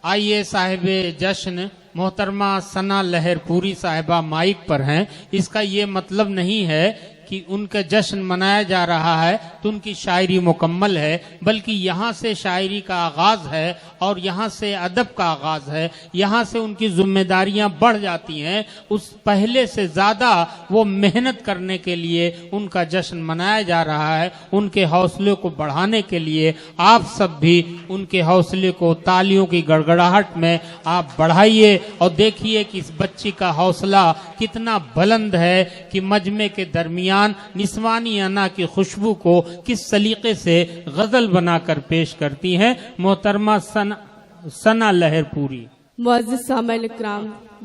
आइए साहिब जश्न मोहतरमा सना लहरपुरी साहिबा माइक पर हैं। इसका ये मतलब नहीं है कि उनका जश्न मनाया जा रहा है तो उनकी शायरी मुकम्मल है, बल्कि यहाँ से शायरी का आगाज है और यहाँ से अदब का आगाज है। यहाँ से उनकी जिम्मेदारियां बढ़ जाती हैं। उस पहले से ज्यादा वो मेहनत करने के लिए उनका जश्न मनाया जा रहा है। उनके हौसले को बढ़ाने के लिए आप सब भी उनके हौसले को तालियों की गड़गड़ाहट में आप बढ़ाइए और देखिए कि इस बच्ची का हौसला कितना बुलंद है कि मजमे के दरमियान निस्वानी अना की खुशबू को किस सलीके से गजल बनाकर पेश करती हैं मोहतरमा सना लहरपुरी। मुअज़्ज़िज़ सामिल इकराम,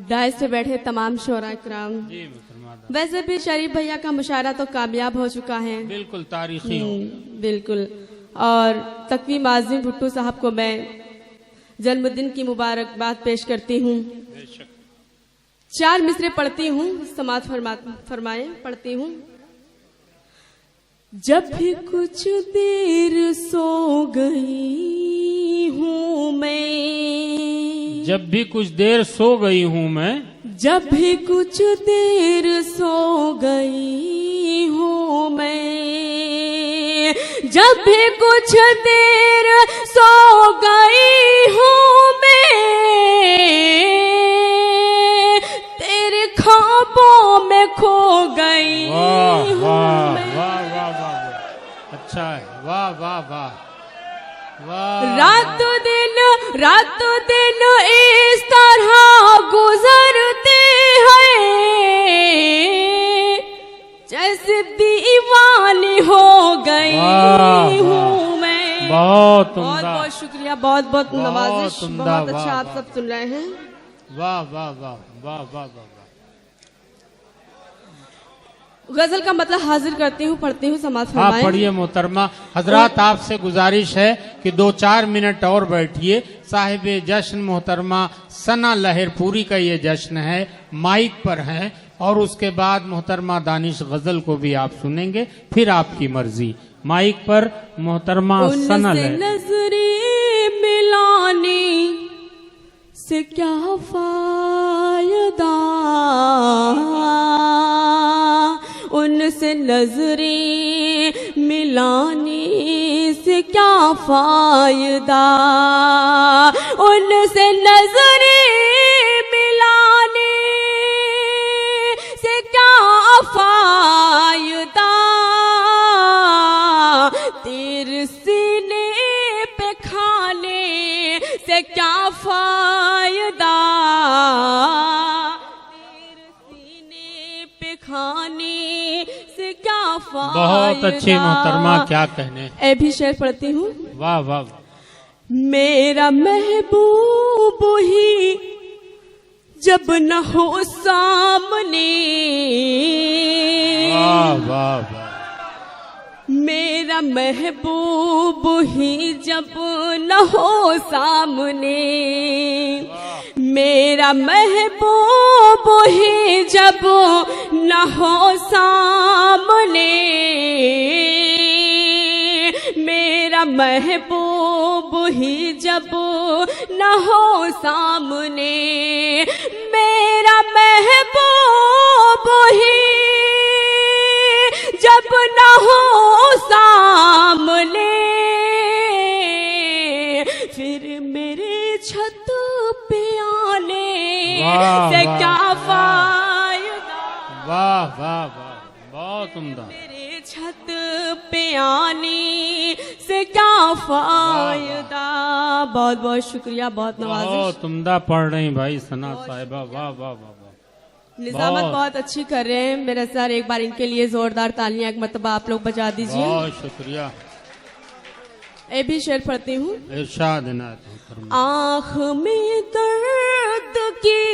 दायस पे बैठे तमाम शोरा इकराम, वैसे भी शरीफ भैया का मुशायरा तो कामयाब हो चुका है, बिल्कुल तारीखी हो। बिल्कुल। और तकवीम आज़म भुट्टो साहब को मैं जन्मदिन की मुबारकबाद पेश करती हूँ। 4 मिसरे पढ़ती हूँ, समात फरमाए पढ़ती हूँ। जब भी कुछ देर सो गई हूँ मैं, जब भी कुछ देर सो गई हूँ मैं, जब भी कुछ देर सो गई हूँ मैं, जब भी कुछ देर सो गई हूँ मैं, तेरे ख्वाबों में खो गई हूँ मैं। अच्छा है, वाह वाह वाह वाह। रातों दिन इस तरह गुजरते हैं जैसे दीवानी हो गई हूँ मैं। बहुत शुक्रिया, बहुत बहुत नवाजिश, बहुत अच्छा आप सब सुन रहे हैं। वाह वाह वाह वाह वाह वाह। गजल का मतलब हाजिर करती हूँ, पढ़ती हूँ, समाज फरमाएं। पढ़िए मोहतरमा। हजरात आपसे गुजारिश है कि 2-4 मिनट और बैठिए। साहिब जश्न मोहतरमा सना लहरपुरी का ये जश्न है, माइक पर है, और उसके बाद मोहतरमा दानिश गजल को भी आप सुनेंगे, फिर आपकी मर्जी। माइक पर मोहतरमा सना नजरें मिलाने से क्या फायदा, उनसे नजरें मिलाने से क्या फायदा, उनसे नजरें मिलाने से क्या फायदा, तेरे सीने पे खाने से क्या फायदा, तेरे सीने पे खाने से क्या फायदा। बहुत अच्छी मोहतरमा, क्या कहने। ए भी शेर पढ़ती हूँ। वाह वाह। मेरा महबूब ही जब न हो सामने, वाह वाह वाह। मेरा महबूब ही जब न हो सामने, मेरा महबूब ही जब न हो सामने, मेरा महबूब ही जब न हो सामने, मेरा महबूब ही जब न हो सामने, फिर मेरे छत पे आने से क्या फायदा। वाह वाह वाह, बहुत उम्दा। मेरे छत पे आने से क्या फायदा। बहुत बहुत शुक्रिया, बहुत नवाजिश। बहुत उम्दा पढ़ रही भाई सना साहिबा, वाह वाह वाह। निजामत बहुत अच्छी कर रहे हैं मेरे सर, एक बार इनके लिए जोरदार तालियां एक मरतबा आप लोग बजा दीजिए। बहुत शुक्रिया। ए भी शेर पढ़ती हूँ। इरशाद आँख में दर्द की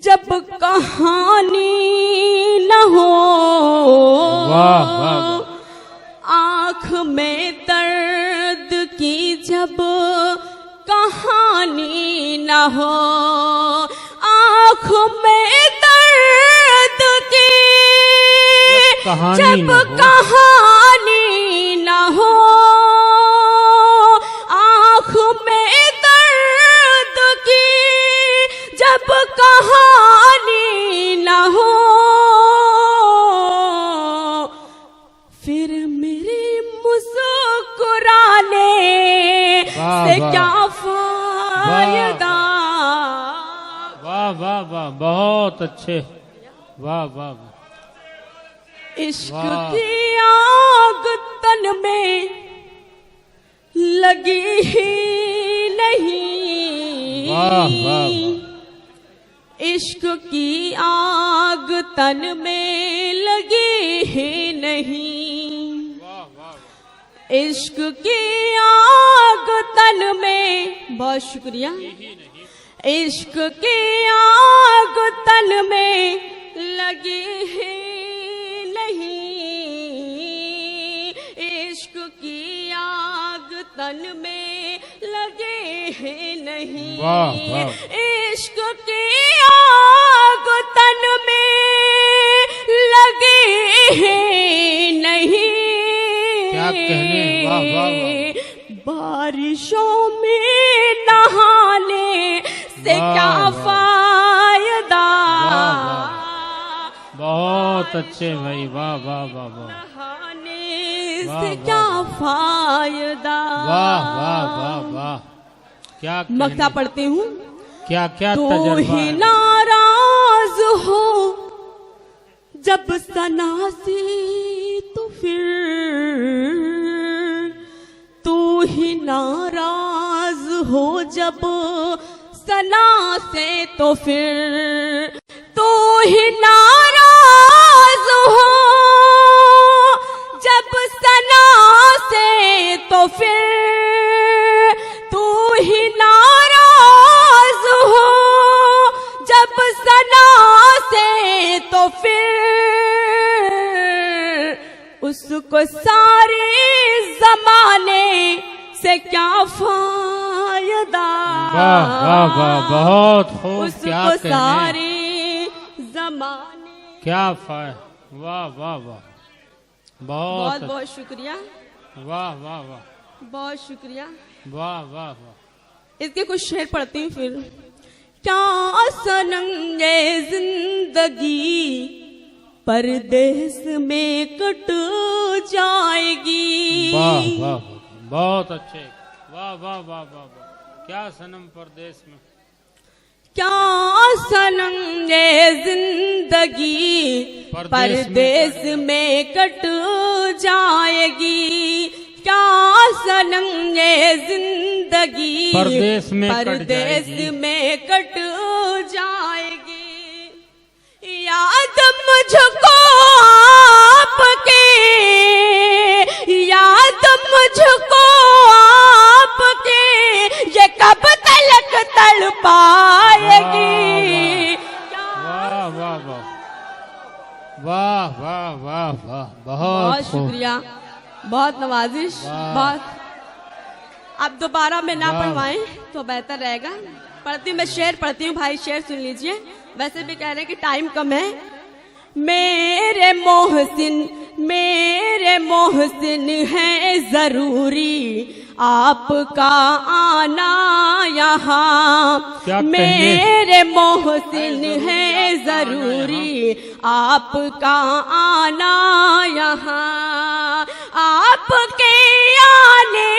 जब कहानी न हो, वाह वाह। आँख में दर्द की जब कहानी न हो, आँख में दर्द की जब कहानी न हो, आँख में दर्द वाह, से वाह। क्या फायदा। वाह वाह वाह, बहुत अच्छे, वाह वाह वाह। इश्क वाह। की आग तन में लगी ही नहीं। वाह वाह इश्क की आग तन में लगी ही नहीं। इश्क की आग तन में, बहुत शुक्रिया। इश्क की आग तन में लगी ही नहीं। इश्क की आग तन में लगी ही नहीं। वाह, वाह। इश्क की आग तन में लगी ही नहीं। क्या कहने, वाह वाह वाह। बारिशों में नहाने से वाह, क्या वाह। फायदा। वाह, बहुत अच्छे भाई, वाह वाह वाह वाह। नहाने वाह, से वाह, क्या वाह। फायदा। वाह वाह वाह वाह, क्या मक्ता कहने, पढ़ती हूँ। क्या क्या तू तजर्बा ही है। नाराज हो जब सना से तो फिर, तू ही नाराज हो जब सना से तो फिर, तू ही नाराज हो जब सना से तो फिर, तू ही नाराज हो जब सना से तो फिर, उसको सारे जमाने से क्या फायदा। वाह वाह वाह, बहुत खूब, क्या उसको कहने, सारे जमाने। क्या फाय, वाह वाह वाह, बहुत बहुत बहुत शुक्रिया, वाह वाह वाह, बहुत शुक्रिया। वाह वाह वाह। इसके कुछ शेर पढ़ती हूँ फिर। क्या सनम ये जिंदगी परदेस में कट जाएगी। वाह वाह वाह, बहुत अच्छे, वाह वाह वाह वाह वाह। क्या सनम परदेश में, क्या सनम ये जिंदगी परदेस में कट जाएगी। क्या सनम ये जिंदगी परदेस में कट परदेस जाएगी। में कट जाएगी। याद मुझको आपके, याद मुझको आपके, ये कब तलक तड़ पाएगी। वाह वाह वाह, वाह वाह वाह वाह, बहुत बहुत खूब, शुक्रिया, बहुत नवाजिश, वाह। बहुत। अब दोबारा में ना वाह। पढ़वाएं तो बेहतर रहेगा। पढ़ती हूँ, मैं शेर पढ़ती हूँ भाई, शेर सुन लीजिए। वैसे भी कह रहे हैं कि टाइम कम है। मेरे मोहसिन है जरूरी आपका आना यहाँ। क्या कहने? मेरे मोहसिन है जरूरी आपका आना यहाँ। आपके आने